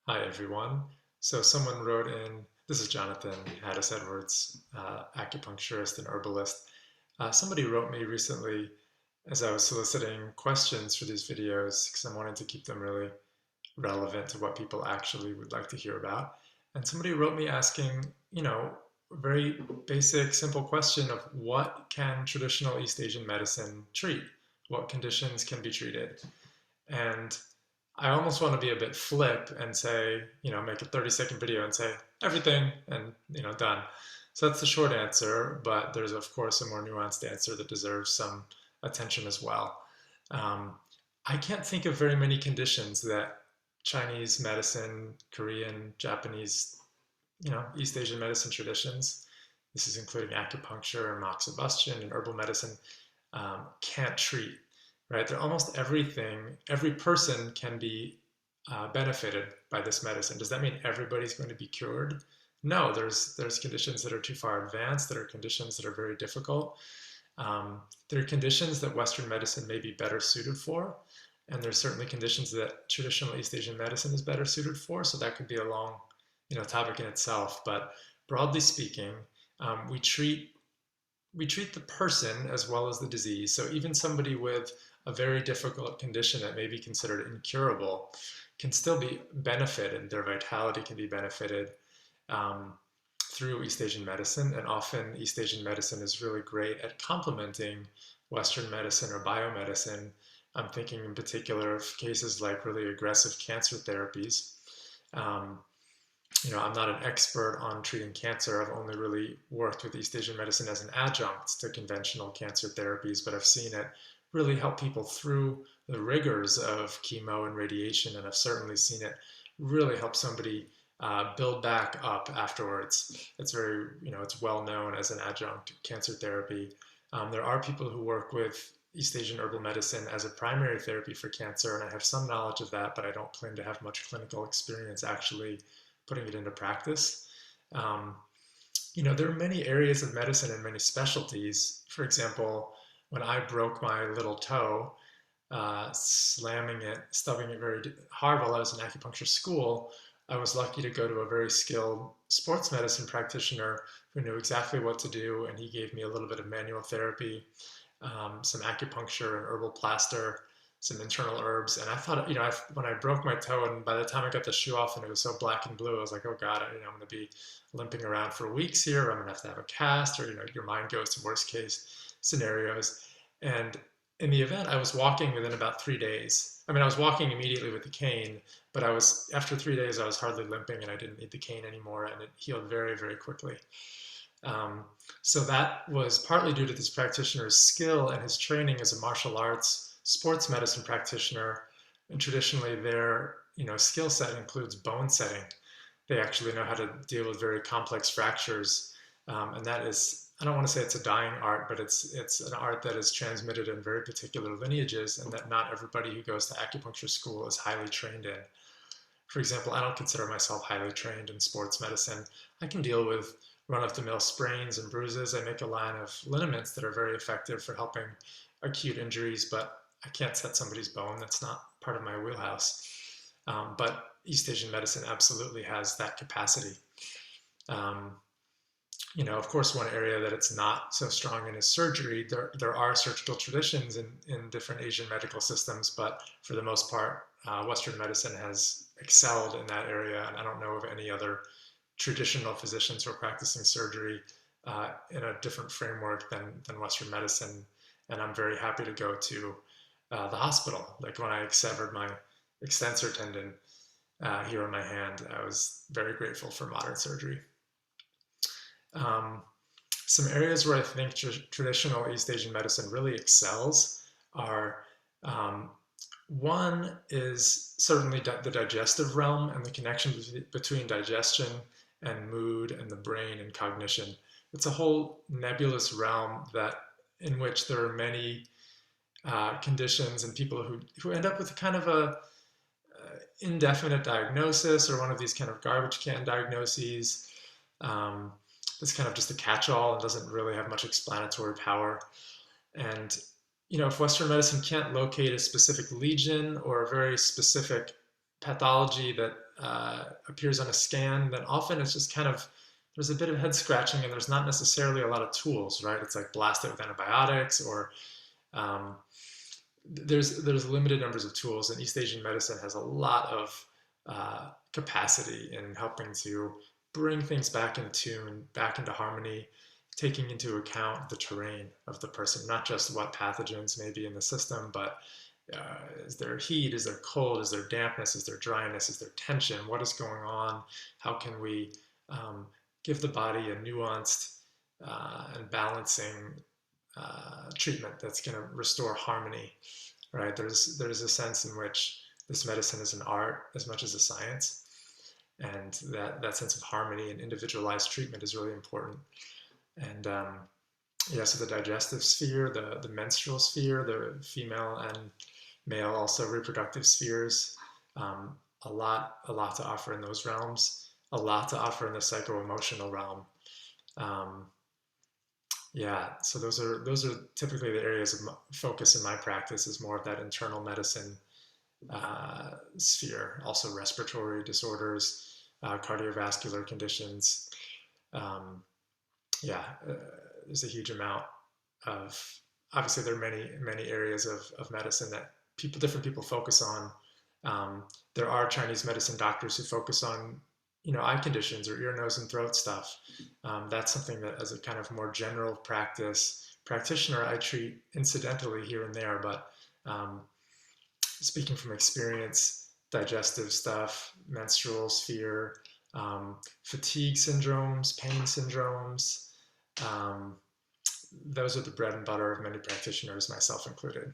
Hi everyone. So someone wrote in, this is Jonathan Haddis Edwards, acupuncturist and herbalist. Somebody wrote me recently as I was soliciting questions for these videos because I'm wanting to keep them really relevant to what people actually would like to hear about. And somebody wrote me asking, a very basic, simple question of what can traditional East Asian medicine treat? What conditions can be treated? And I almost want to be a bit flip and say, make a 30-second video and say everything and, done. So that's the short answer, but there's of course a more nuanced answer that deserves some attention as well. Um, I can't think of very many conditions that Chinese medicine, Korean, Japanese, East Asian medicine traditions, this is including acupuncture and moxibustion and herbal medicine, can't treat, right? They're almost everything, every person can be benefited by this medicine. Does that mean everybody's going to be cured? No, there's conditions that are too far advanced, that are conditions that are very difficult. There are conditions that Western medicine may be better suited for, and there's certainly conditions that traditional East Asian medicine is better suited for. So that could be a long, topic in itself. But broadly speaking, we treat the person as well as the disease. So even somebody with a very difficult condition that may be considered incurable can still be benefited. Their vitality can be benefited um, through East Asian medicine. And often East Asian medicine is really great at complementing Western medicine or biomedicine. I'm thinking in particular of cases like really aggressive cancer therapies. Um, I'm not an expert on treating cancer. I've only really worked with East Asian medicine as an adjunct to conventional cancer therapies, but I've seen it really help people through the rigors of chemo and radiation, and I've certainly seen it really help somebody build back up afterwards. It's very, it's well known as an adjunct cancer therapy. There are people who work with East Asian herbal medicine as a primary therapy for cancer, and I have some knowledge of that, but I don't claim to have much clinical experience actually putting it into practice. Um, there are many areas of medicine and many specialties. For example, when I broke my little toe, slamming it, stubbing it very hard while I was in acupuncture school, I was lucky to go to a very skilled sports medicine practitioner who knew exactly what to do, and he gave me a little bit of manual therapy, some acupuncture and herbal plaster, some internal herbs. And I thought, when I broke my toe, and by the time I got the shoe off and it was so black and blue, I was like, oh God, I'm going to be limping around for weeks here. I'm going to have a cast, or, your mind goes to worst case scenarios. And in the event, I was walking within about 3 days. I mean, I was walking immediately with the cane, but after 3 days, I was hardly limping and I didn't need the cane anymore, and it healed very, very quickly. Um, so that was partly due to this practitioner's skill and his training as a martial arts sports medicine practitioner. And traditionally, their skill set includes bone setting. They actually know how to deal with very complex fractures, and that is, I don't want to say it's a dying art, but it's an art that is transmitted in very particular lineages, and that not everybody who goes to acupuncture school is highly trained in. For example, I don't consider myself highly trained in sports medicine. I can deal with run-of-the-mill sprains and bruises. I make a line of liniments that are very effective for helping acute injuries, but I can't set somebody's bone. That's not part of my wheelhouse. But East Asian medicine absolutely has that capacity. Um, of course, one area that it's not so strong in is surgery. There are surgical traditions in different Asian medical systems, but for the most part, Western medicine has excelled in that area, and I don't know of any other traditional physicians who are practicing surgery in a different framework than Western medicine. And I'm very happy to go to the hospital. Like when I severed my extensor tendon here in my hand, I was very grateful for modern surgery. Um, some areas where I think traditional East Asian medicine really excels are one is certainly the digestive realm and the connection between digestion and mood and the brain and cognition. It's a whole nebulous realm in which there are many conditions and people who end up with kind of a indefinite diagnosis or one of these kind of garbage can diagnoses. Um, it's kind of just a catch-all and doesn't really have much explanatory power. And if Western medicine can't locate a specific lesion or a very specific pathology that appears on a scan, then often it's just kind of, there's a bit of head scratching and there's not necessarily a lot of tools, right? It's like blast it with antibiotics, or um, there's limited numbers of tools, and East Asian medicine has a lot of capacity in helping to bring things back in tune, back into harmony, taking into account the terrain of the person, not just what pathogens may be in the system, but is there heat, is there cold, is there dampness, is there dryness, is there tension, what is going on, how can we um, give the body a nuanced and balancing treatment that's going to restore harmony, right? There's a sense in which this medicine is an art as much as a science, and that sense of harmony and individualized treatment is really important. And yeah, so the digestive sphere, the menstrual sphere, the female and male also reproductive spheres, a lot to offer in those realms, a lot to offer in the psycho-emotional realm. Um, yeah, so those are typically the areas of focus in my practice, is more of that internal medicine sphere, also respiratory disorders, cardiovascular conditions. Um, yeah, there's a huge amount of, obviously there are many areas of medicine that different people focus on. There are Chinese medicine doctors who focus on, eye conditions or ear, nose, and throat stuff. That's something that, as a kind of more general practitioner, I treat incidentally here and there. But speaking from experience, digestive stuff, menstrual sphere, fatigue syndromes, pain syndromes, those are the bread and butter of many practitioners, myself included.